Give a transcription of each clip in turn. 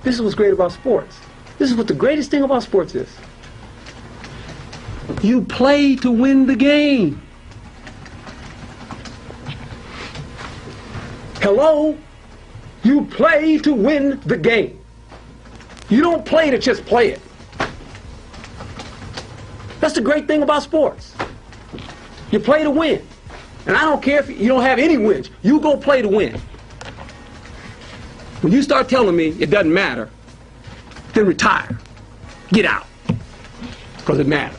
This is what's great about sports. This is what the greatest thing about sports is. You play to win the game. Hello? You play to win the game. You don't play to just play it. That's the great thing about sports. You play to win. And I don't care if you don't have any wins. You go play to win. When you start telling me it doesn't matter, then retire. Get out. Because it matters.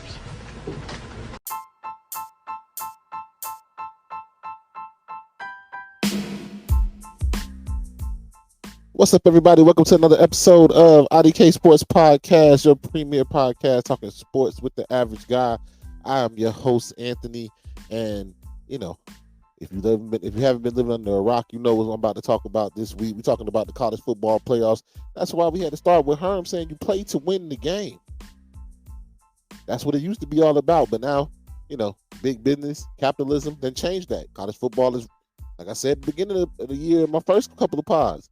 What's up, everybody? Welcome to another episode of IDK Sports Podcast, your premier podcast talking sports with the average guy. I am your host, Anthony, and if you haven't been living under a rock, you know what I'm about to talk about this week. We're talking about the college football playoffs. That's why we had to start with Herm saying you play to win the game. That's what it used to be all about, but now, big business, capitalism, then change that. College football is, like I said at the beginning of the year, in my first couple of pods.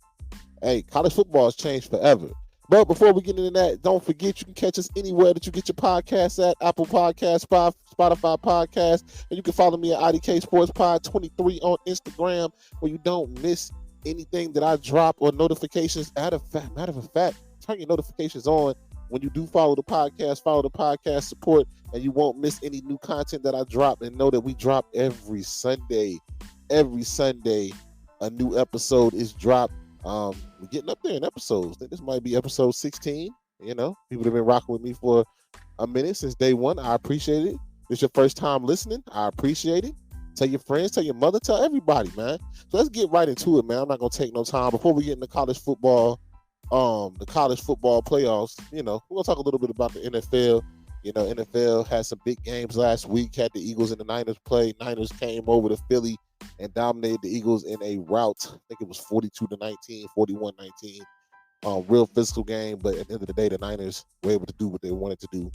Hey, college football has changed forever. But before we get into that, don't forget you can catch us anywhere that you get your podcasts at. Apple Podcasts, Spotify Podcasts, and you can follow me at IDK Sports Pod 23 on Instagram, where you don't miss anything that I drop or notifications. Matter of fact, turn your notifications on when you do follow the podcast support, and you won't miss any new content that I drop. And know that we drop every Sunday. Every Sunday, a new episode is dropped. We're getting up there in episodes. I think this might be episode 16. People have been rocking with me for a minute since day one. I appreciate it. If it's your first time listening, I appreciate it. Tell your friends, tell your mother, tell everybody, man. So let's get right into it, man. I'm not gonna take no time. Before we get into college football, the college football playoffs, we're gonna talk a little bit about the NFL. NFL had some big games last week, had the Eagles and the Niners play. Niners came over to Philly and dominated the Eagles in a rout. I think it was 42-19, 41-19. Real physical game, but at the end of the day, the Niners were able to do what they wanted to do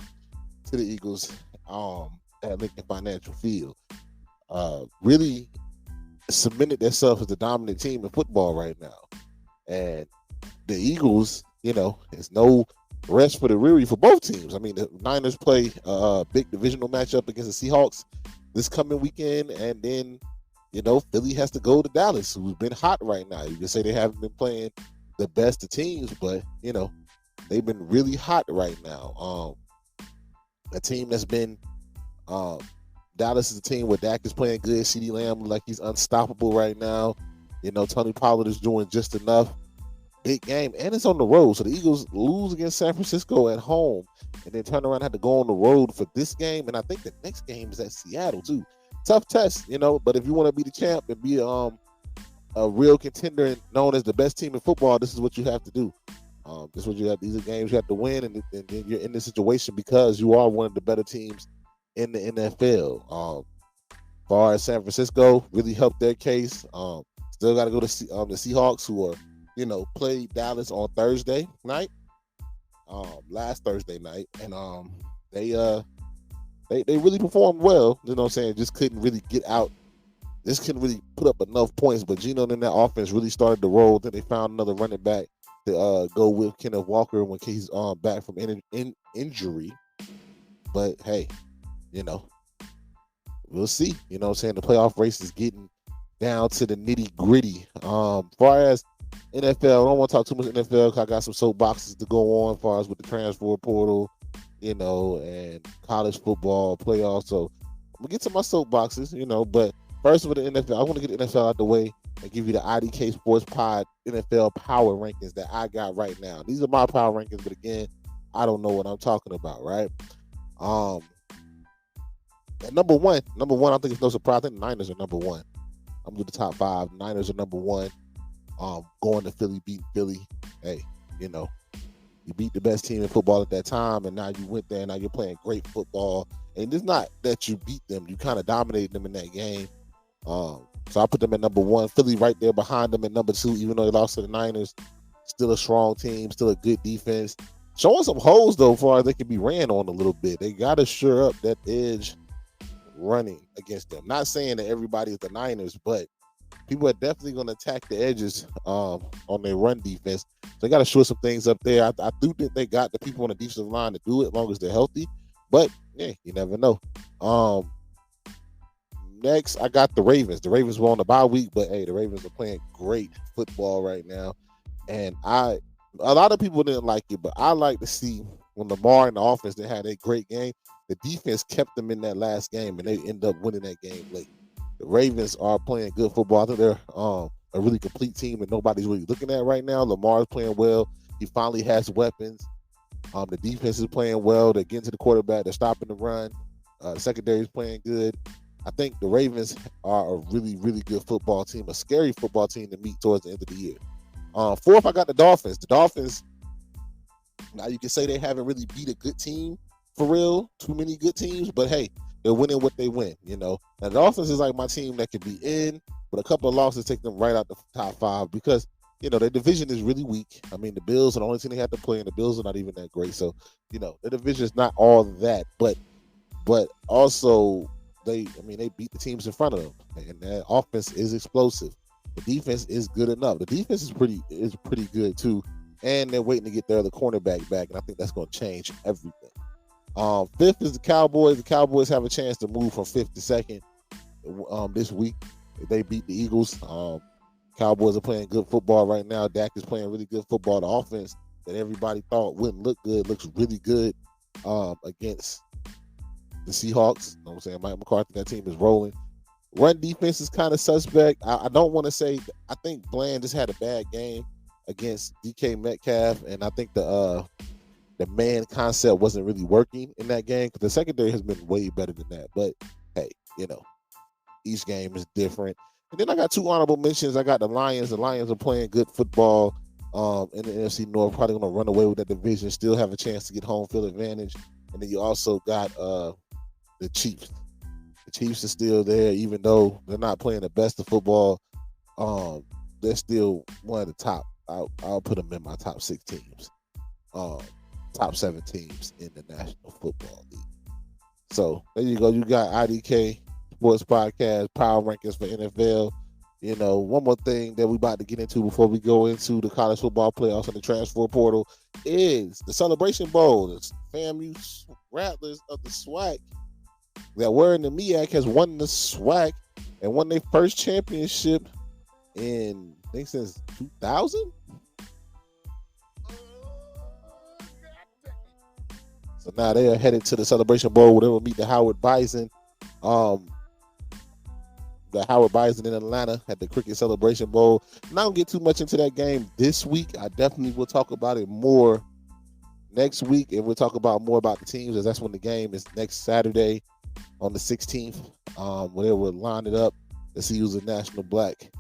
to the Eagles at Lincoln Financial Field. Really cemented themselves as the dominant team in football right now. And the Eagles, it's no rest for the weary for both teams. I mean, the Niners play a big divisional matchup against the Seahawks this coming weekend, and then Philly has to go to Dallas, who's been hot right now. You can say they haven't been playing the best of teams, but, they've been really hot right now. A team that's been Dallas is a team where Dak is playing good. CeeDee Lamb like he's unstoppable right now. Tony Pollard is doing just enough. Big game, and it's on the road. So the Eagles lose against San Francisco at home, and then turn around and have to go on the road for this game. And I think the next game is at Seattle, too. Tough test, but if you want to be the champ and be a real contender and known as the best team in football, this is what you have to do. This is what you have. These are games you have to win, and then you're in this situation because you are one of the better teams in the NFL. Far as San Francisco, really helped their case. Still got to go to the Seahawks, who are, played Dallas on Thursday night, last Thursday night, and they really performed well, just couldn't really get out. Just couldn't really put up enough points, but Geno and that offense really started to roll. Then they found another running back to go with Kenneth Walker when he's back from injury. But hey, we'll see. The playoff race is getting down to the nitty gritty. Far as NFL, I don't want to talk too much NFL because I got some soapboxes to go on as far as with the transfer portal, and college football playoffs. So I'm gonna get to my soapboxes, but first with the NFL, I want to get the NFL out the way and give you the IDK Sports Pod NFL power rankings that I got right now. These are my power rankings, but again, I don't know what I'm talking about, right? At number one, I think it's no surprise. I think the Niners are number one. I'm with the top five. Niners are number one. Going to Philly, beat Philly. Hey, you beat the best team in football at that time, and now you went there, and now you're playing great football. And it's not that you beat them. You kind of dominated them in that game. So I put them at number one. Philly right there behind them at number two, even though they lost to the Niners. Still a strong team, still a good defense. Showing some holes, though, as far as they can be ran on a little bit. They got to shore up that edge running against them. Not saying that everybody is the Niners, but people are definitely going to attack the edges on their run defense. So they got to shore some things up there. I do think they got the people on the defensive line to do it as long as they're healthy. But yeah, you never know. Next, I got the Ravens. The Ravens were on the bye week, but hey, the Ravens are playing great football right now. And a lot of people didn't like it, but I like to see when Lamar and the offense, they had a great game. The defense kept them in that last game, and they end up winning that game late. The Ravens are playing good football. I think they're a really complete team that nobody's really looking at right now. Lamar's playing well. He finally has weapons. The defense is playing well. They're getting to the quarterback. They're stopping the run. The secondary is playing good. I think the Ravens are a really, really good football team, a scary football team to meet towards the end of the year. Fourth, I got the Dolphins. The Dolphins, now you can say they haven't really beat a good team for real, too many good teams, but hey, they're winning what they win, you know. Now, the Dolphins is like my team that could be in, but a couple of losses take them right out the top five because, you know, their division is really weak. I mean, the Bills are the only team they have to play, and the Bills are not even that great. So, you know, the division is not all that, but also they beat the teams in front of them, and that offense is explosive. The defense is good enough. The defense is pretty good too, and they're waiting to get their other cornerback back, and I think that's going to change everything. Fifth is the Cowboys. The Cowboys have a chance to move from fifth to second this week. They beat the Eagles. Cowboys are playing good football right now. Dak is playing really good football. The offense that everybody thought wouldn't look good looks really good against the Seahawks. You know what I'm saying? Mike McCarthy, that team is rolling. Run defense is kind of suspect. I don't want to say. I think Bland just had a bad game against DK Metcalf, and I think the man concept wasn't really working in that game because the secondary has been way better than that. But hey, you know, each game is different. And then I got two honorable mentions. I got the Lions. The Lions are playing good football in the NFC North. Probably going to run away with that division. Still have a chance to get home field advantage. And then you also got the Chiefs. The Chiefs are still there, even though they're not playing the best of football. They're still one of the top. I'll put them in my top 6 teams. Top 7 teams in the National Football League. So there you go. You got IDK Sports Podcast, Power Rankings for NFL. You know, one more thing that we about to get into before we go into the college football playoffs and the transfer portal is the Celebration Bowl. The FAMU Rattlers of the SWAC that were in the MEAC has won the SWAC and won their first championship in, I think, since 2000. So now they are headed to the Celebration Bowl where they will meet the Howard Bison. The Howard Bison in Atlanta at the Cricket Celebration Bowl. I'm not going to get too much into that game this week. I definitely will talk about it more next week, and we'll talk about more about the teams, as that's when the game is next Saturday on the 16th, where they will line it up to see who's the National Black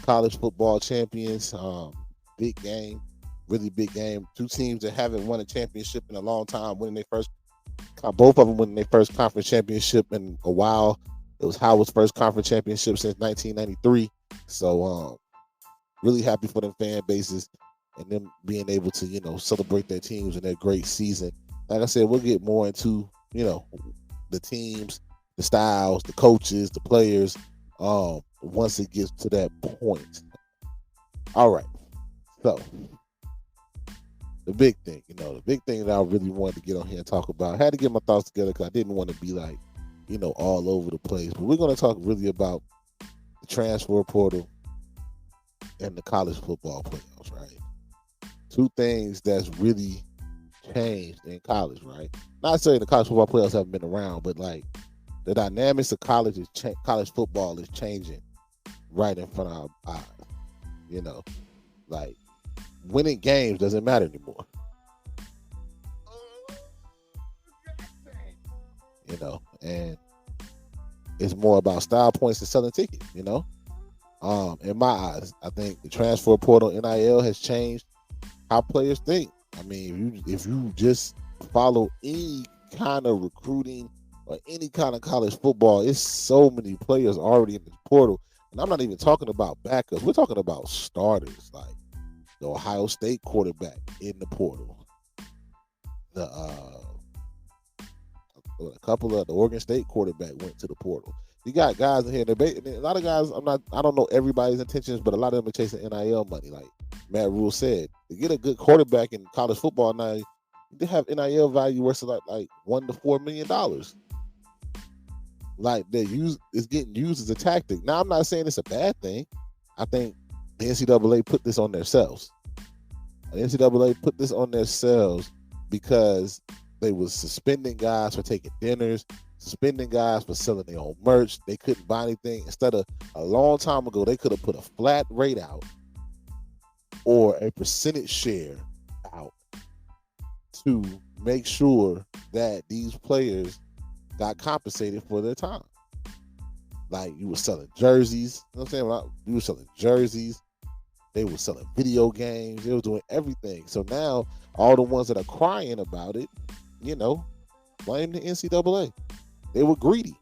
College Football Champions. Big game. Really big game. Two teams that haven't won a championship in a long time, both of them winning their first conference championship in a while. It was Howard's first conference championship since 1993. So really happy for them fan bases and them being able to, you know, celebrate their teams and their great season. Like I said, we'll get more into, you know, the teams, the styles, the coaches, the players, once it gets to that point. All right. So the big thing that I really wanted to get on here and talk about. I had to get my thoughts together because I didn't want to be like, you know, all over the place. But we're going to talk really about the transfer portal and the college football playoffs, right? Two things that's really changed in college, right? Not saying the college football playoffs haven't been around, but like the dynamics of college football is changing right in front of our eyes. You know, like winning games doesn't matter anymore. You know, and it's more about style points and selling tickets, you know. In my eyes, I think the transfer portal NIL has changed how players think. I mean, if you just follow any kind of recruiting or any kind of college football, it's so many players already in the portal. And I'm not even talking about backups. We're talking about starters, like the Ohio State quarterback in the portal. A couple of the Oregon State quarterback went to the portal. You got guys in here. A lot of guys. I don't know everybody's intentions, but a lot of them are chasing NIL money. Like Matt Rule said, to get a good quarterback in college football now, they have NIL value worth like $1 to $4 million. Like it's getting used as a tactic. Now I'm not saying it's a bad thing. I think the NCAA put this on themselves. The NCAA put this on themselves because they was suspending guys for taking dinners, suspending guys for selling their own merch. They couldn't buy anything. Instead of a long time ago, they could have put a flat rate out or a percentage share out to make sure that these players got compensated for their time. Like you were selling jerseys, you know what I'm saying? You were selling jerseys, they were selling video games, they were doing everything. So now all the ones that are crying about it, blame the NCAA. They were greedy.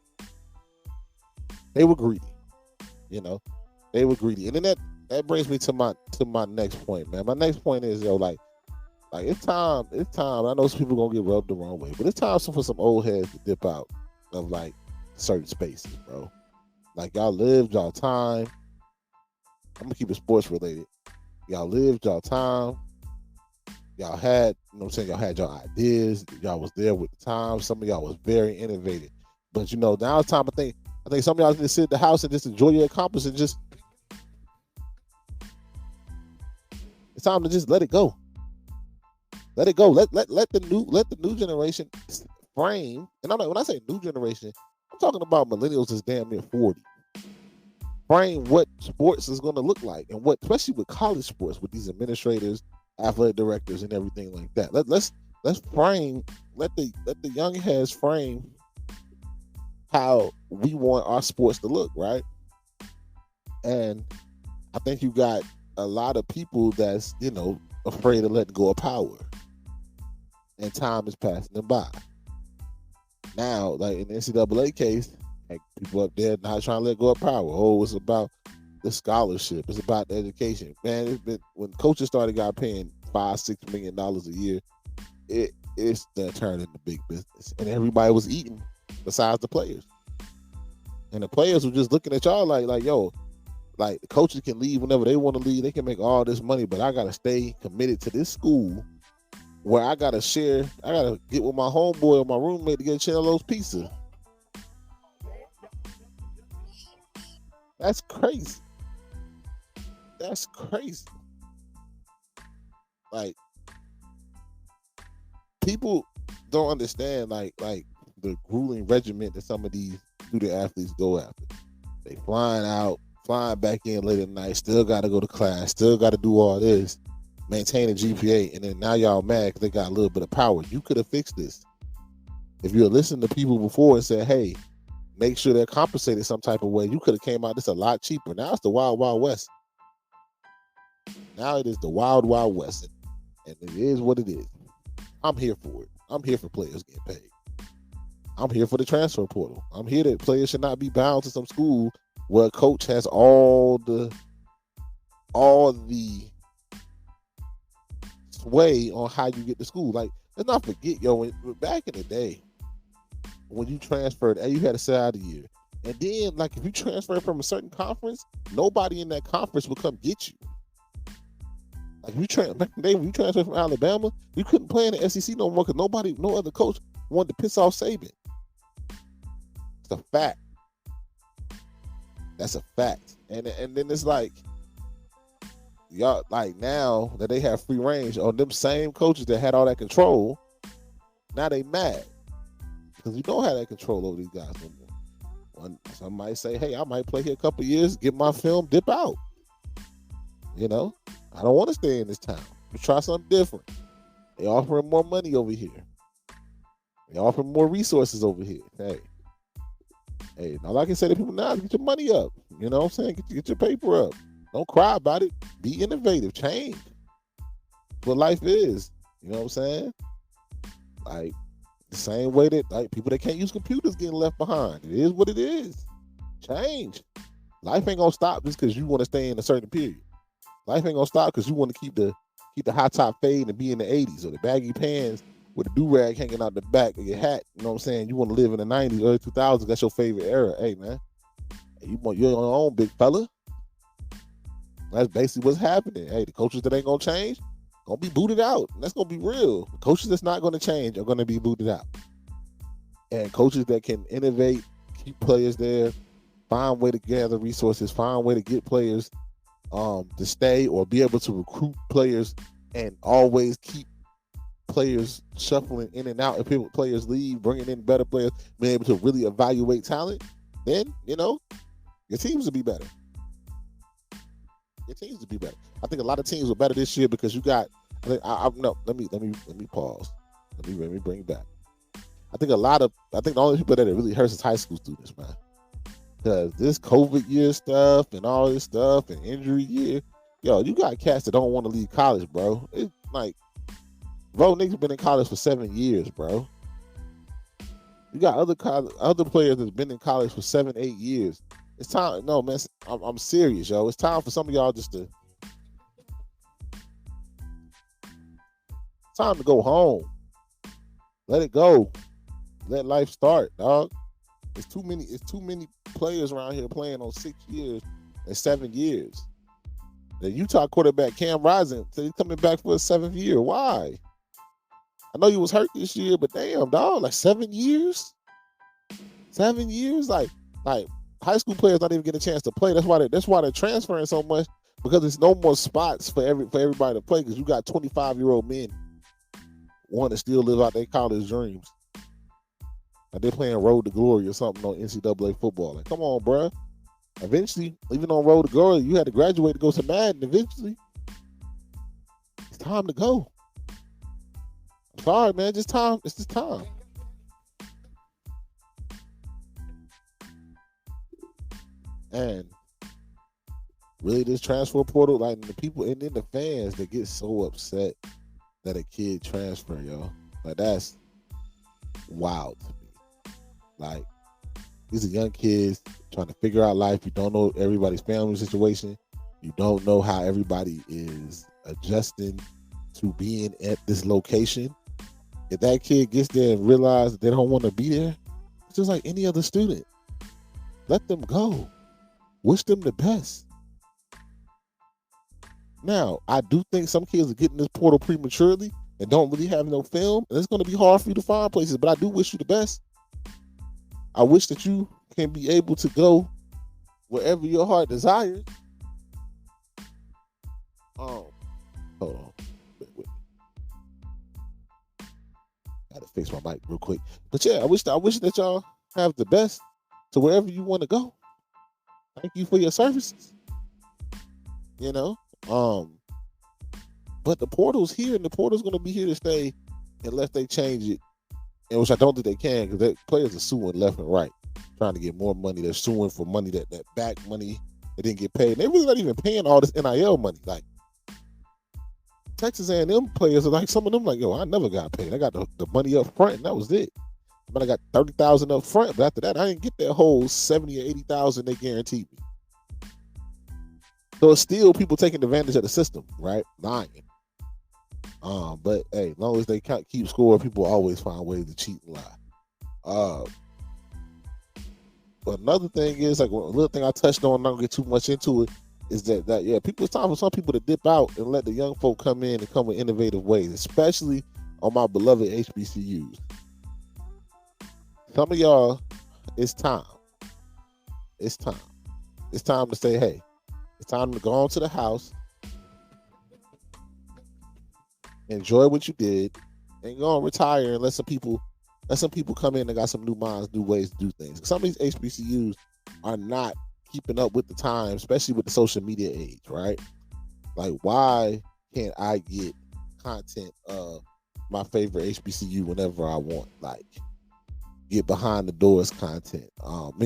They were greedy. And then that brings me to my next point, man. My next point is, like it's time. I know some people gonna get rubbed the wrong way, but it's time for some old heads to dip out of like certain spaces, bro. Like y'all lived y'all time. I'm gonna keep it sports related. Y'all lived y'all time. Y'all had, y'all had your ideas. Y'all was there with the time. Some of y'all was very innovative. But now it's time. I think some of y'all need to sit at the house and just enjoy your accomplishments. Just it's time to just let it go. Let it go. Let the new generation frame. And when I say new generation, I'm talking about millennials that's damn near 40. Frame what sports is going to look like, and especially with college sports, with these administrators, athletic directors, and everything like that. Let's frame. Let the young heads frame how we want our sports to look, right? And I think you got a lot of people that's afraid of letting go of power, and time is passing them by. Now, like in the NCAA case, like people up there not trying to let go of power. Oh, it's about the scholarship. It's about the education. Man, it's been when coaches got paying $5-6 million a year, it's turning into big business, and everybody was eating besides the players. And the players were just looking at y'all like yo, like the coaches can leave whenever they want to leave. They can make all this money, but I gotta stay committed to this school where I gotta share. I gotta get with my homeboy or my roommate to get Chelo's pizza. That's crazy. That's crazy. Like people don't understand like the grueling regiment that some of these student athletes go after. They flying back in late at night, still got to go to class, still got to do all this, maintain a GPA, and then now y'all mad because they got a little bit of power. You could have fixed this. If you had listened to people before and said, hey, make sure they're compensated some type of way, you could have came out this a lot cheaper. Now it's the wild, wild west. Now it is the wild, wild west. And it is what it is. I'm here for it. I'm here for players getting paid. I'm here for the transfer portal. I'm here that players should not be bound to some school where a coach has all the sway on how you get to school. Like, let's not forget, back in the day, when you transferred, you had to sit out a year. And then, like, if you transferred from a certain conference, nobody in that conference would come get you. Like, back in the day, when you transferred from Alabama, you couldn't play in the SEC no more because no other coach wanted to piss off Saban. It's a fact. That's a fact. And then it's like, y'all, like now that they have free range on them same coaches that had all that control, now they mad. Because you don't have that control over these guys no more. Some might say, hey, I might play here a couple years, get my film, dip out. I don't want to stay in this town. Let's try something different. They offering more money over here. They offering more resources over here. Hey, all I can say to people now is get your money up. You know what I'm saying? Get your paper up. Don't cry about it. Be innovative. Change. What life is. You know what I'm saying? Like, the same way that like people that can't use computers getting left behind. It is what it is. Change. Life ain't gonna stop just because you want to stay in a certain period. Life ain't gonna stop because you want to keep the high top fade and be in the 80s, or the baggy pants with a do-rag hanging out the back of your hat. You know what I'm saying? You want to live in the 90s, early 2000s. That's your favorite era. Hey, man. You're on your own, big fella. That's basically what's happening. Hey, the coaches that ain't gonna change, gonna be booted out. And that's gonna be real. The coaches that's not gonna change are gonna be booted out. And coaches that can innovate, keep players there, find a way to gather resources, find a way to get players to stay or be able to recruit players and always keep players shuffling in and out. If players leave, bringing in better players, being able to really evaluate talent, then, your teams will be better. Your teams will be better. I think a lot of teams were better this year because you got, no, let me pause. Let me bring it back. I think the only people that it really hurts is high school students, man. Because this COVID year stuff and all this stuff and injury year, you got cats that don't want to leave college, bro. It's like, bro, niggas been in college for 7 years, bro. You got other players that's been in college for 7, 8 years. It's time. No, man, I'm serious, yo. It's time for some of y'all just to. It's time to go home. Let it go. Let life start, dog. It's too many players around here playing on 6 years and 7 years. The Utah quarterback Cam Rising said he's coming back for a 7th year. Why? I know he was hurt this year, but damn, dog, like 7 years? 7 years? Like high school players not even getting a chance to play. That's why they're transferring so much, because there's no more spots for everybody to play, because you got 25-year-old men wanting to still live out their college dreams. Like they're playing Road to Glory or something on NCAA football. Like, come on, bro. Eventually, even on Road to Glory, you had to graduate to go to Madden. Eventually, it's time to go. I'm sorry, man. It's just time. And really, this transfer portal, like the people and then the fans that get so upset that a kid transfer, yo. Like, that's wild to me. Like, these are young kids trying to figure out life. You don't know everybody's family situation. You don't know how everybody is adjusting to being at this location. If that kid gets there and realizes they don't want to be there, it's just like any other student. Let them go. Wish them the best. Now, I do think some kids are getting this portal prematurely and don't really have no film, and it's going to be hard for you to find places, but I do wish you the best. I wish that you can be able to go wherever your heart desires. Hold on. Wait. Gotta fix my mic real quick. But yeah, I wish that y'all have the best to wherever you want to go. Thank you for your services. But the portal's here, and the portal's going to be here to stay unless they change it, and which I don't think they can, because players are suing left and right, trying to get more money. They're suing for money that back money they didn't get paid. And they're really not even paying all this NIL money. Like, Texas A&M players are like, some of them like, yo, I never got paid. I got the money up front, and that was it. But I got $30,000 up front, but after that, I didn't get that whole $70,000 or $80,000 they guaranteed me. So it's still people taking advantage of the system, right? Lying. But hey, as long as they can't keep score, people always find ways to cheat and lie. But another thing is, like, a little thing I touched on, not gonna get too much into it, is that it's time for some people to dip out and let the young folk come in and come with innovative ways, especially on my beloved HBCUs. Some of y'all, it's time. It's time. It's time to say, hey, it's time to go on to the house, enjoy what you did, and go and retire and let some people come in and got some new minds, new ways to do things. Some of these HBCUs are not keeping up with the time, especially with the social media age, right? Like, why can't I get content of my favorite HBCU whenever I want? Like, get behind the doors content,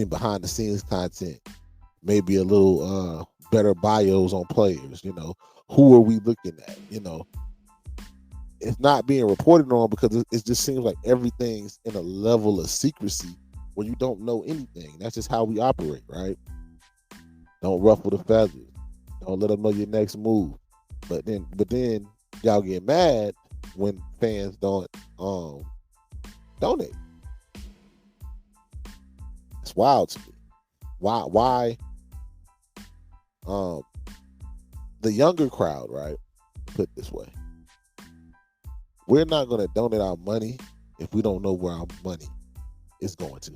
behind the scenes content, maybe a little better bios on players. Who are we looking at? It's not being reported on because it just seems like everything's in a level of secrecy where you don't know anything. That's just how we operate, right? Don't ruffle the feathers. Don't let them know your next move. But then y'all get mad when fans don't donate. It's wild to me. Why the younger crowd, right? Put it this way. We're not going to donate our money if we don't know where our money is going to.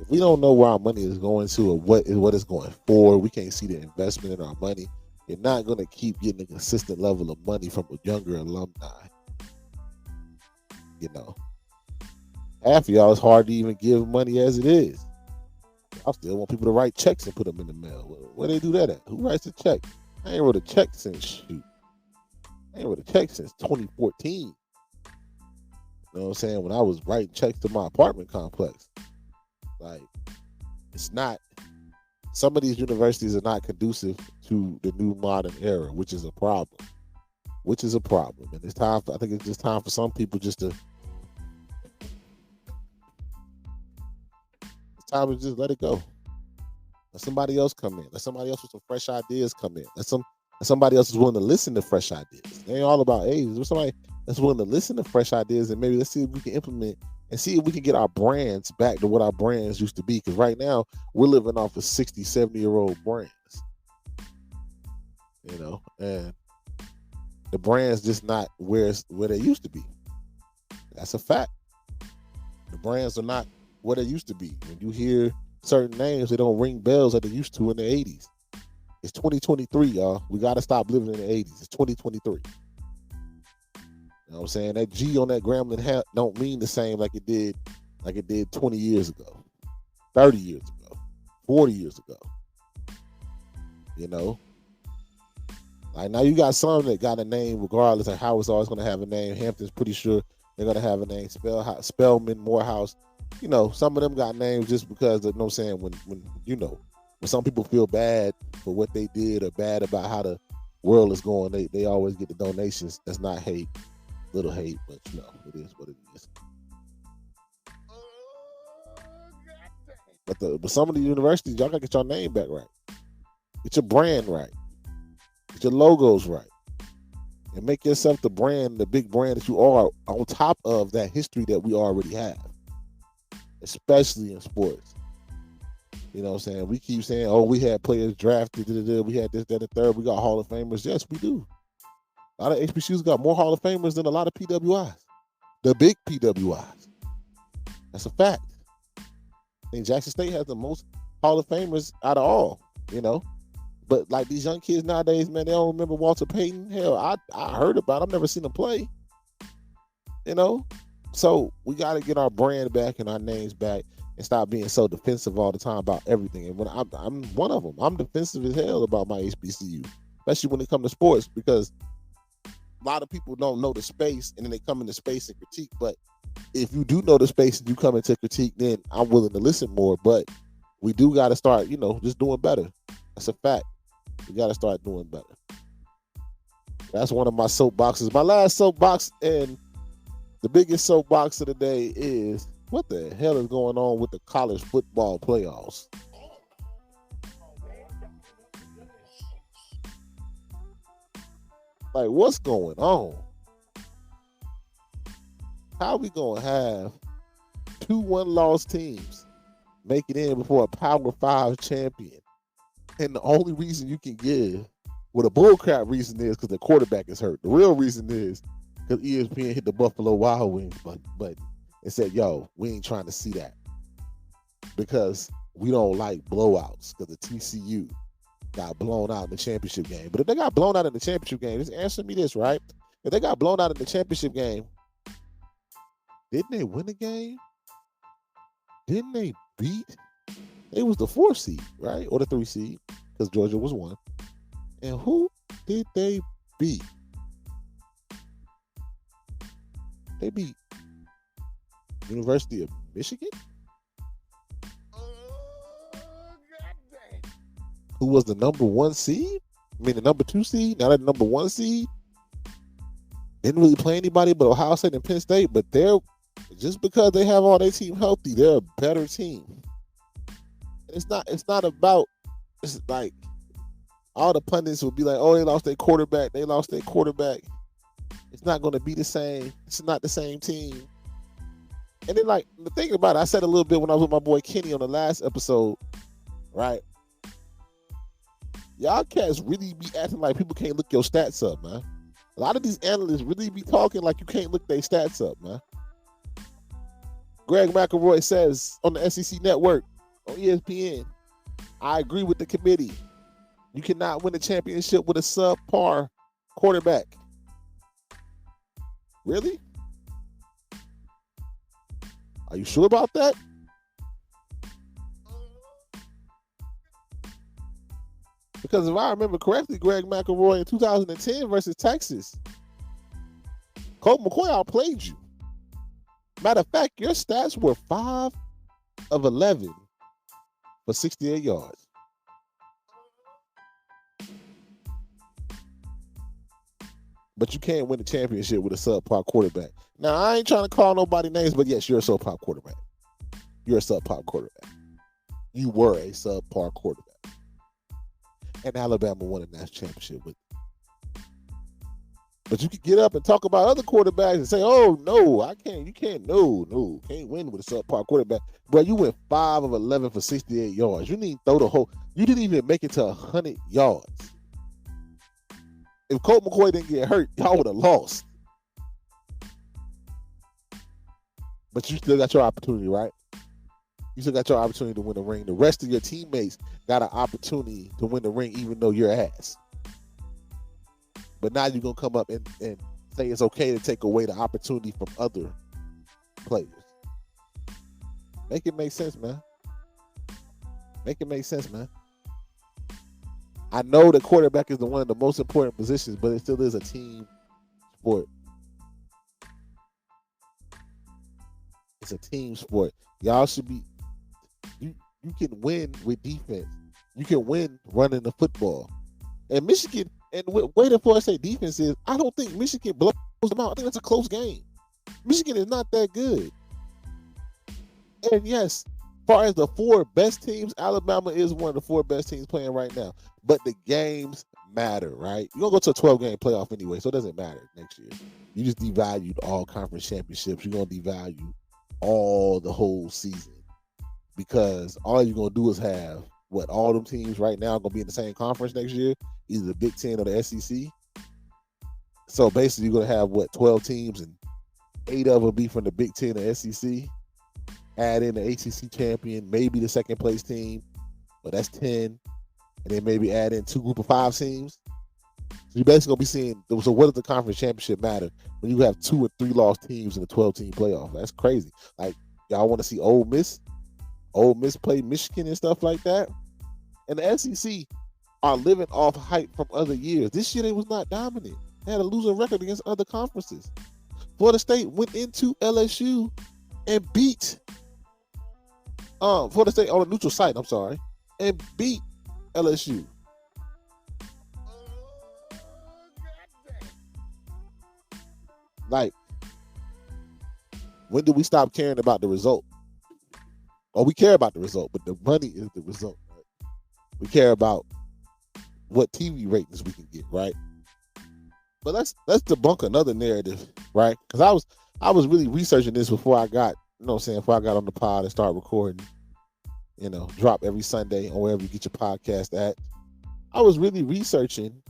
If we don't know where our money is going to or what it's going for, we can't see the investment in our money. You're not going to keep getting a consistent level of money from a younger alumni. You know, half of y'all, it's hard to even give money as it is. I still want people to write checks and put them in the mail. Where they do that at? Who writes a check? I ain't wrote a check since 2014. You know what I'm saying? When I was writing checks to my apartment complex. Like, it's not, some of these universities are not conducive to the new modern era, which is a problem. And it's time, I think it's just time for some people it's time to just let it go. Let somebody else come in. Let somebody else with some fresh ideas come in. Let somebody else is willing to listen to fresh ideas. It ain't all about age. There's somebody that's willing to listen to fresh ideas and maybe let's see if we can implement and see if we can get our brands back to what our brands used to be. Because right now, we're living off of 60, 70-year-old brands. You know, and the brand's just not where they used to be. That's a fact. The brands are not where they used to be. When you hear certain names, they don't ring bells like they used to in the 80s. It's 2023, y'all. We got to stop living in the 80s. It's 2023. You know what I'm saying? That G on that Gremlin hat don't mean the same like it did 20 years ago, 30 years ago, 40 years ago. You know? Like now you got some that got a name regardless of how it's always going to have a name. Hampton's pretty sure they're going to have a name. Spellman, Morehouse. You know, some of them got names just because, you know what I'm saying, when some people feel bad for what they did or bad about how the world is going, they always get the donations. That's not hate. Little hate, but you know, it is what it is. But some of the universities, y'all gotta get your name back right. Get your brand right. Get your logos right. And make yourself the brand, the big brand that you are on top of that history that we already have. Especially in sports. You know what I'm saying? We keep saying, oh, we had players drafted, we had this, that, and third, we got Hall of Famers. Yes, we do. A lot of HBCUs got more Hall of Famers than a lot of PWIs. The big PWIs. That's a fact. I think Jackson State has the most Hall of Famers out of all, you know. But like these young kids nowadays, man, they don't remember Walter Payton. Hell, I heard about him. I've never seen him play. You know? So we got to get our brand back and our names back and stop being so defensive all the time about everything. And when I'm one of them. I'm defensive as hell about my HBCU, especially when it comes to sports, because a lot of people don't know the space and then they come into space and critique. But if you do know the space and you come into critique, then I'm willing to listen more. But we do got to start, you know, just doing better. That's a fact. We got to start doing better. That's one of my soapboxes. My last soapbox and the biggest soapbox of the day is, what the hell is going on with the college football playoffs? Like, what's going on? How are we going to have 2 one-loss teams make it in before a Power 5 champion? And the only reason you can give, well, the bullcrap reason is because the quarterback is hurt. The real reason is because ESPN hit the Buffalo Wild Wings button and said, yo, we ain't trying to see that because we don't like blowouts, because the TCU got blown out in the championship game. But if they got blown out in the championship game, just answer me this, right? If they got blown out in the championship game, didn't they win the game? Didn't they beat? It was the 4 seed, right? Or the 3 seed, because Georgia was 1. And who did they beat? They beat University of Michigan? Who was the number 1 seed? I mean, the number 2 seed, not the number 1 seed. Didn't really play anybody but Ohio State and Penn State, but they're, just because they have all their team healthy, they're a better team. It's not about, it's like, all the pundits will be like, oh, they lost their quarterback. It's not going to be the same. It's not the same team. And then, like, the thing about it, I said a little bit when I was with my boy Kenny on the last episode, right? Y'all cats really be acting like people can't look your stats up, man. A lot of these analysts really be talking like you can't look their stats up, man. Greg McElroy says on the SEC Network, on ESPN, I agree with the committee. You cannot win a championship with a subpar quarterback. Really? Are you sure about that? Because if I remember correctly, Greg McElroy in 2010 versus Texas, Colt McCoy outplayed you. Matter of fact, your stats were 5 of 11 for 68 yards. But you can't win the championship with a subpar quarterback. Now, I ain't trying to call nobody names, but yes, you're a subpar quarterback. You're a subpar quarterback. You were a subpar quarterback. And Alabama won a national championship with you. But you can get up and talk about other quarterbacks and say, oh, no, I can't. You can't. No. Can't win with a subpar quarterback. But you went 5 of 11 for 68 yards. You didn't throw the whole. You didn't even make it to 100 yards. If Colt McCoy didn't get hurt, y'all would have lost. But you still got your opportunity, right? You still got your opportunity to win the ring. The rest of your teammates got an opportunity to win the ring, even though you're ass. But now you're going to come up and say it's okay to take away the opportunity from other players. Make it make sense, man. Make it make sense, man. I know the quarterback is one of the most important positions, but it still is a team sport. It's a team sport. Y'all should be. You can win with defense. You can win running the football. And Michigan, and way before I say defense is, I don't think Michigan blows them out. I think that's a close game. Michigan is not that good. And yes, as far as the 4 best teams, Alabama is one of the 4 best teams playing right now. But the games matter, right? You're going to go to a 12-game playoff anyway, so it doesn't matter next year. You just devalued all conference championships. You're going to devalue all the whole season because all you're going to do is have, all them teams right now are going to be in the same conference next year, either the Big Ten or the SEC. So basically, you're going to have, 12 teams, and 8 of them be from the Big Ten or SEC. Add in the ACC champion, maybe the second place team, but that's 10. And then maybe add in 2 group of 5 teams. So you're basically going to be seeing, so what does the conference championship matter when you have 2 or 3 lost teams in a 12-team playoff? That's crazy. Like, y'all want to see Ole Miss play Michigan and stuff like that? And the SEC are living off hype from other years. This year they was not dominant. They had a losing record against other conferences. Florida State went into LSU and beat Florida State on a neutral site, and beat LSU. Like, when do we stop caring about the result? Or we care about the result, but the money is the result, right? We care about what TV ratings we can get, right? But let's debunk another narrative, right? Because I was really researching this before I got, before I got on the pod and start recording, drop every Sunday on wherever you get your podcast at. I was really researching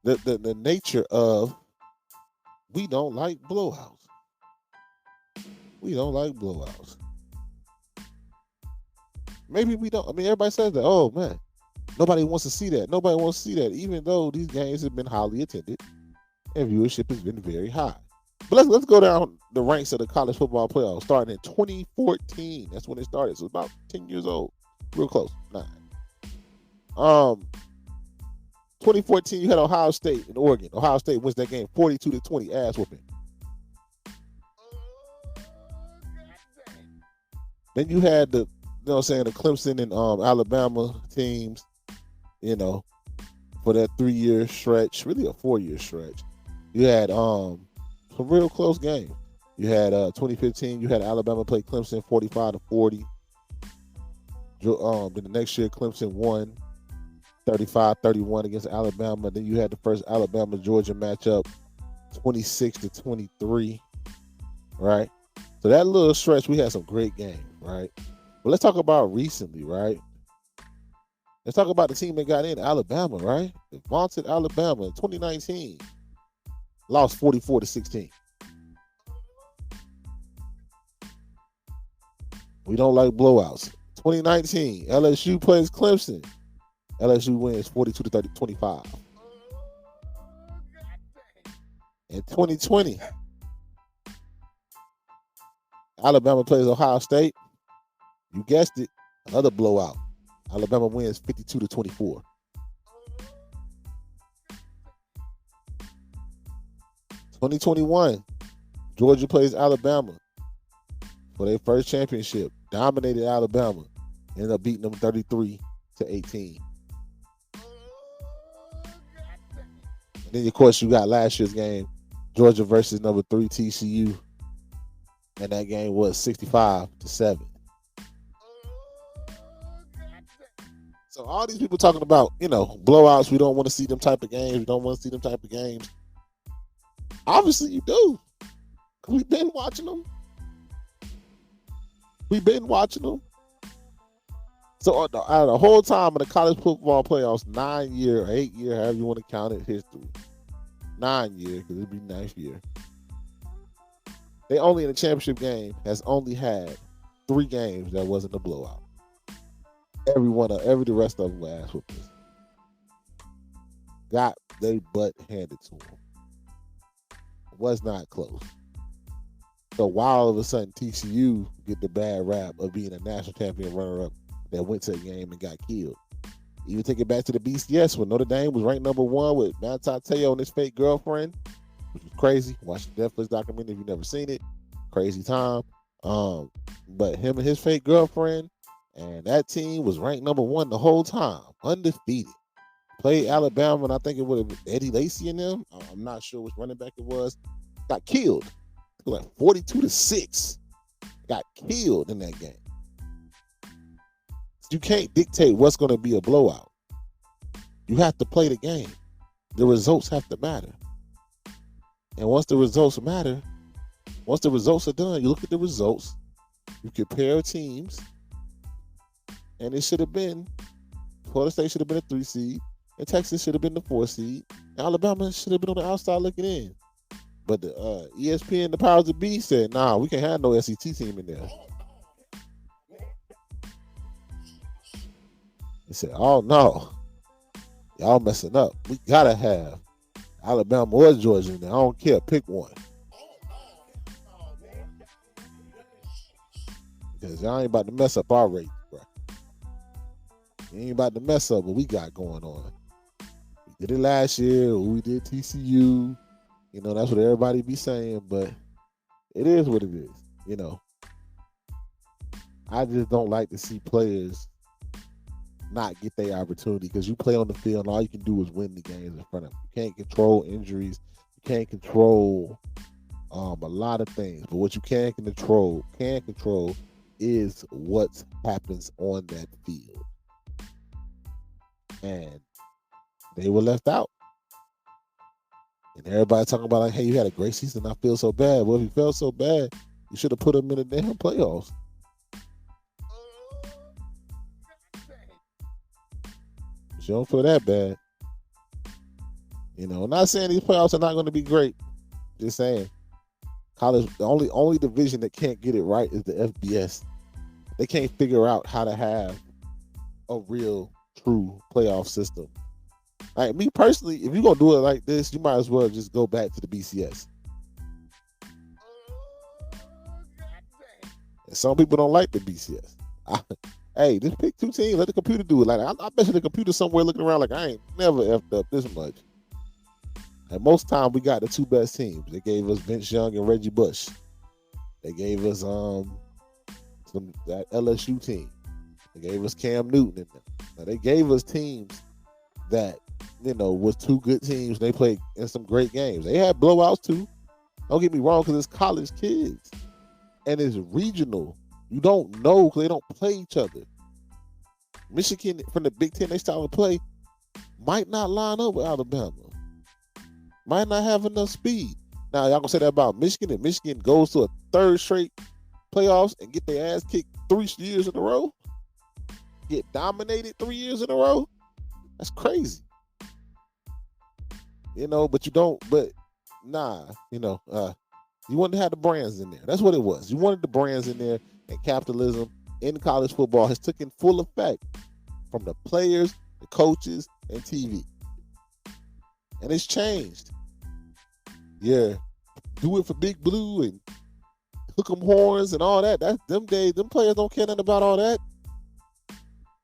the nature of we don't like blowouts. We don't like blowouts. Maybe we don't. I mean, everybody says that. Oh, man, nobody wants to see that. Nobody wants to see that, even though these games have been highly attended and viewership has been very high. But let's go down the ranks of the college football playoffs, starting in 2014. That's when it started. So it's about 10 years old. Real close. 9. 2014, you had Ohio State and Oregon. Ohio State wins that game 42-20, ass whooping. Then you had the Clemson and Alabama teams, for that 3-year stretch, really a 4-year stretch. You had some real close games. You had 2015, you had Alabama play Clemson 45-40. Then the next year, Clemson won 35-31 against Alabama. Then you had the first Alabama-Georgia matchup, 26-23, right? So that little stretch, we had some great games, right? But let's talk about recently, right? Let's talk about the team that got in, Alabama, right? The vaunted Alabama in 2019 lost 44-16. We don't like blowouts. 2019, LSU plays Clemson. LSU wins 42-25. In 2020, Alabama plays Ohio State. You guessed it, another blowout. Alabama wins 52-24. 2021, Georgia plays Alabama for their first championship. Dominated Alabama. Ended up beating them 33-18. And then, of course, you got last year's game, Georgia versus number 3 TCU. And that game was 65-7. So all these people talking about, blowouts, we don't want to see them type of games. We don't want to see them type of games. Obviously you do. We've been watching them. So out of the whole time in the college football playoffs, 9-year, 8-year, however you want to count it, history. 9 years, because it'd be 9th year. They only in the championship game has only had 3 games that wasn't a blowout. Every the rest of them were ass whoopers. Got they butt handed to them. Was not close. So why all of a sudden TCU get the bad rap of being a national champion runner-up that went to a game and got killed? Even take it back to the BCS when Notre Dame was ranked number 1 with Manti Te'o and his fake girlfriend, which was crazy. Watch the Netflix documentary if you've never seen it. Crazy time. But him and his fake girlfriend and that team was ranked number 1 the whole time, undefeated. Played Alabama, and I think it would have been Eddie Lacy in them. I'm not sure which running back it was. Got killed. Like 42-6. Got killed in that game. You can't dictate what's going to be a blowout. You have to play the game. The results have to matter. And once the results matter, once the results are done, you look at the results, you compare teams, and it should have been, Florida State should have been a 3 seed, and Texas should have been the 4 seed. Alabama should have been on the outside looking in. But the ESPN, the powers that be, said, nah, we can't have no SEC team in there. They said, oh, no. Y'all messing up. We got to have Alabama or Georgia in there. I don't care. Pick one. Because y'all ain't about to mess up our rate, bro. You ain't about to mess up what we got going on. We did it last year. We did TCU. That's what everybody be saying, but it is what it is, I just don't like to see players not get their opportunity because you play on the field and all you can do is win the games in front of them. You can't control injuries. You can't control a lot of things, but what you can control is what happens on that field. And they were left out. And everybody talking about like, hey, you had a great season. I feel so bad. Well, if you felt so bad, you should have put them in the damn playoffs. But you don't feel that bad. I'm not saying these playoffs are not going to be great. Just saying, college, the only division that can't get it right is the FBS. They can't figure out how to have a real, true playoff system. Like me personally, if you're gonna do it like this, you might as well just go back to the BCS. And some people don't like the BCS. Hey, just pick 2 teams, let the computer do it. Like I bet you the computer somewhere looking around like I ain't never effed up this much. And most time we got the 2 best teams. They gave us Vince Young and Reggie Bush. They gave us that LSU team. They gave us Cam Newton in them. Now they gave us teams that was 2 good teams. They played in some great games. They had blowouts too. Don't get me wrong, because it's college kids and it's regional. You don't know because they don't play each other. Michigan from the Big Ten, they style of play might not line up with Alabama. Might not have enough speed. Now y'all gonna say that about Michigan, and Michigan goes to a 3rd straight playoffs and get their ass kicked 3 years in a row, get dominated 3 years in a row. That's crazy. But you don't, but nah, you wanted to have the brands in there. That's what it was. You wanted the brands in there, and capitalism in college football has taken full effect from the players, the coaches, and TV. And it's changed. Yeah. Do it for Big Blue and hook 'em horns and all that. That's them days. Them players don't care nothing about all that.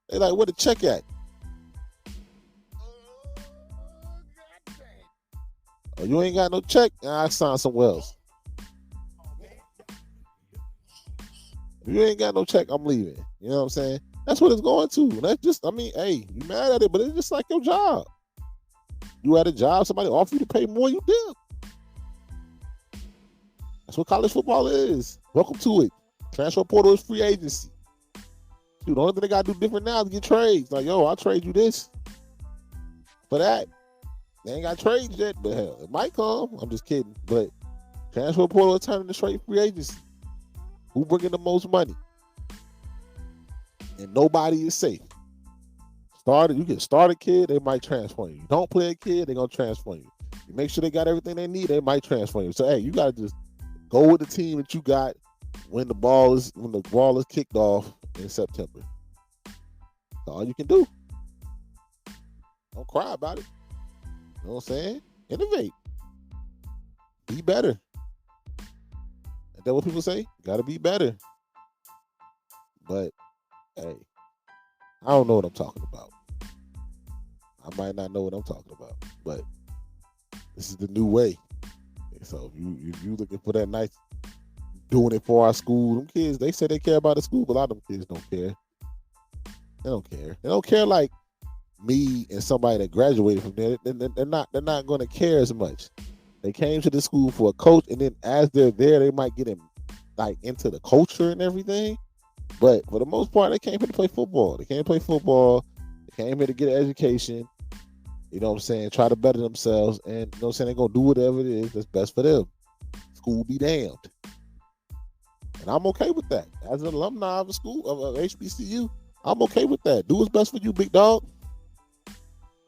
They like, where the check at? Oh, you ain't got no check? I sign somewhere else. If you ain't got no check, I'm leaving. You know what I'm saying? That's what it's going to. That's just, hey, you mad at it, but it's just like your job. You at a job, somebody offer you to pay more, you dip. That's what college football is. Welcome to it. Transfer portal is free agency. Dude, the only thing they got to do different now is get trades. Like, yo, I'll trade you this for that. They ain't got trades yet, but hell, it might come. I'm just kidding. But transfer portal is turning to straight free agency. Who bringing the most money? And nobody is safe. You can start a kid, they might transfer you. You don't play a kid, they're going to transfer you. You make sure they got everything they need, they might transfer you. So, hey, you got to just go with the team that you got when the ball is kicked off in September. That's all you can do. Don't cry about it. You know what I'm saying? Innovate. Be better. Is that what people say? Got to be better. But, hey, I don't know what I'm talking about. I might not know what I'm talking about, but this is the new way. So if you looking for that nice, doing it for our school, them kids, they say they care about the school, but a lot of them kids don't care. They don't care. They don't care like me and somebody that graduated from there. They're not going to care as much. They came to the school for a coach, and then as they're there, they might get into the culture and everything. But for the most part, they came here to play football. They came here to get an education. You know what I'm saying? Try to better themselves. And you know what I'm saying? They're going to do whatever it is that's best for them. School be damned. And I'm okay with that. As an alumni of a school, of HBCU, I'm okay with that. Do what's best for you, big dog.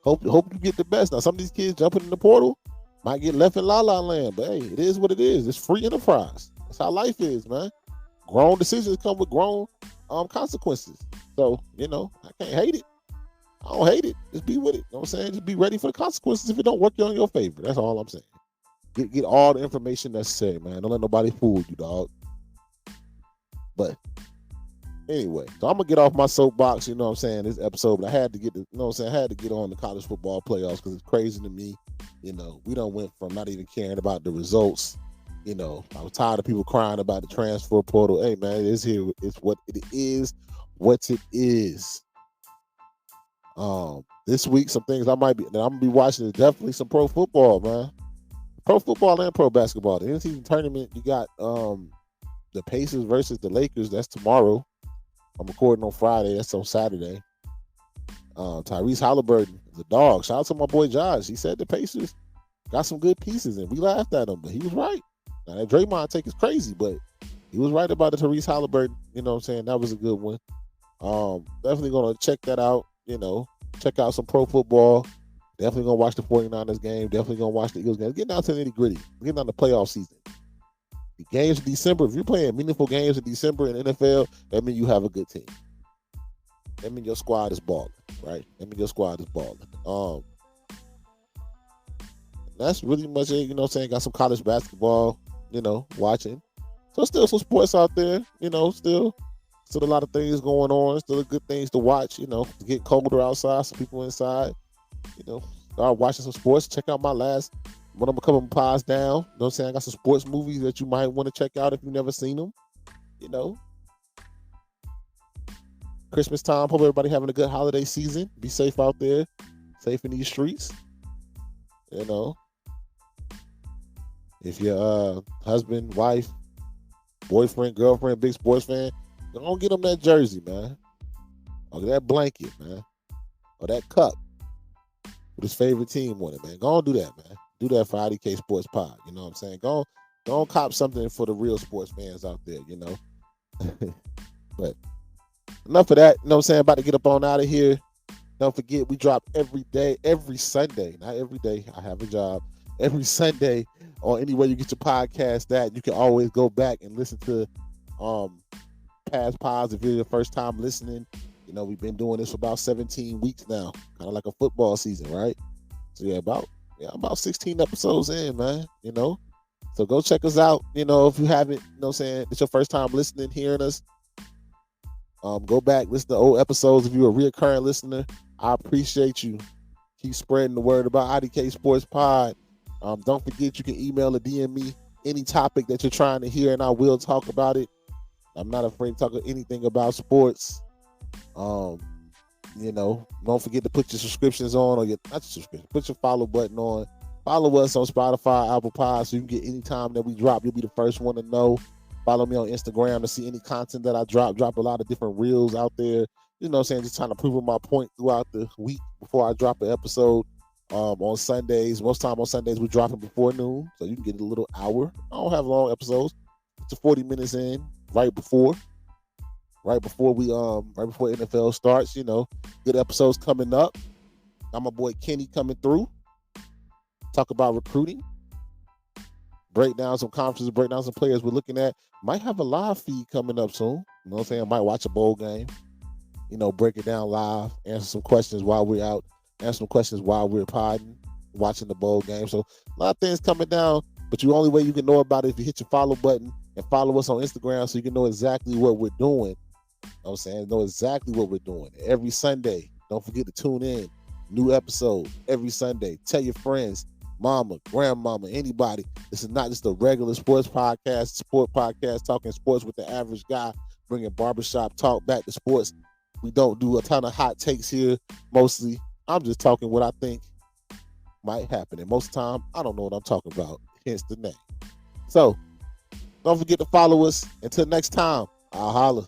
Hope you get the best. Now, some of these kids jumping in the portal might get left in la-la land. But, hey, it is what it is. It's free enterprise. That's how life is, man. Grown decisions come with grown consequences. So, I can't hate it. I don't hate it. Just be with it. You know what I'm saying? Just be ready for the consequences if it don't work in your favor. That's all I'm saying. Get all the information necessary, man. Don't let nobody fool you, dog. But anyway, so I'm gonna get off my soapbox, you know what I'm saying, this episode, but I had to get on the college football playoffs because it's crazy to me. We done went from not even caring about the results. I was tired of people crying about the transfer portal. Hey man, it is here. It's what it is. This week, some things I'm gonna be watching is definitely some pro football, man. Pro football and pro basketball. The in-season tournament, you got the Pacers versus the Lakers. That's tomorrow. I'm recording on Friday. That's on Saturday. Tyrese Halliburton is a dog. Shout out to my boy Josh. He said the Pacers got some good pieces, and we laughed at him, but he was right. Now that Draymond take is crazy, but he was right about the Tyrese Halliburton. You know what I'm saying? That was a good one. Definitely gonna check that out. Check out some pro football. Definitely gonna watch the 49ers game. Definitely gonna watch the Eagles game. Getting down to the nitty gritty. Getting down to playoff season. The games in December. If you're playing meaningful games in December in the NFL, that means you have a good team. That means your squad is balling, right? That means your squad is balling. That's really much it. You know what I'm saying? Got some college basketball, watching. So still some sports out there, still a lot of things going on. Still good things to watch, It's getting colder outside, some people inside, start watching some sports. Check out my last one. I'm a couple of pies down. You know what I'm saying? I got some sports movies that you might want to check out if you've never seen them. Christmas time. Hope everybody having a good holiday season. Be safe out there. Safe in these streets. If your husband, wife, boyfriend, girlfriend, big sports fan, don't get them that jersey, man. Or that blanket, man. Or that cup with his favorite team on it, man. Go on do that, man. Do that for IDK Sports Pod. You know what I'm saying? Go on cop something for the real sports fans out there, But enough of that. You know what I'm saying? About to get up on out of here. Don't forget, we drop every day, every Sunday. Not every day. I have a job. Every Sunday on anywhere you get your podcast at. You can always go back and listen to past pods if you're your first time listening. You know, we've been doing this for about 17 weeks now. Kind of like a football season, right? So yeah, about 16 episodes in, man. You know? So go check us out. You know, if you haven't, you know what I'm saying, it's your first time listening, hearing us. Go back, listen to old episodes. If you're a reoccurring listener, I appreciate you. Keep spreading the word about IDK Sports Pod. Don't forget, you can email or DM me any topic that you're trying to hear, and I will talk about it. I'm not afraid to talk anything about sports. You know, don't forget to put your subscriptions on, or put your follow button on. Follow us on Spotify, Apple Pod, so you can get any time that we drop. You'll be the first one to know. Follow me on Instagram to see any content that I drop. Drop a lot of different reels out there. You know what I'm saying? Just trying to prove my point throughout the week before I drop an episode. On Sundays, most time on Sundays, we're dropping before noon, so you can get a little hour. I don't have long episodes. It's 40 minutes in, right before NFL starts. You know, good episodes coming up. Got my boy Kenny coming through. Talk about recruiting. Break down some conferences, break down some players we're looking at. Might have a live feed coming up soon. You know what I'm saying? I might watch a bowl game. You know, break it down live, answer some questions while we're out, answer some questions while we're podding, watching the bowl game. So a lot of things coming down, but the only way you can know about it is if you hit your follow button and follow us on Instagram so you can know exactly what we're doing. You know what I'm saying? Know exactly what we're doing. Every Sunday, don't forget to tune in. New episode every Sunday. Tell your friends, mama, grandmama, anybody. This is not just a regular sports podcast, talking sports with the average guy, bringing barbershop talk back to sports. We don't do a ton of hot takes here, mostly. I'm just talking what I think might happen. And most of the time, I don't know what I'm talking about, hence the name. So, don't forget to follow us. Until next time, I'll holla.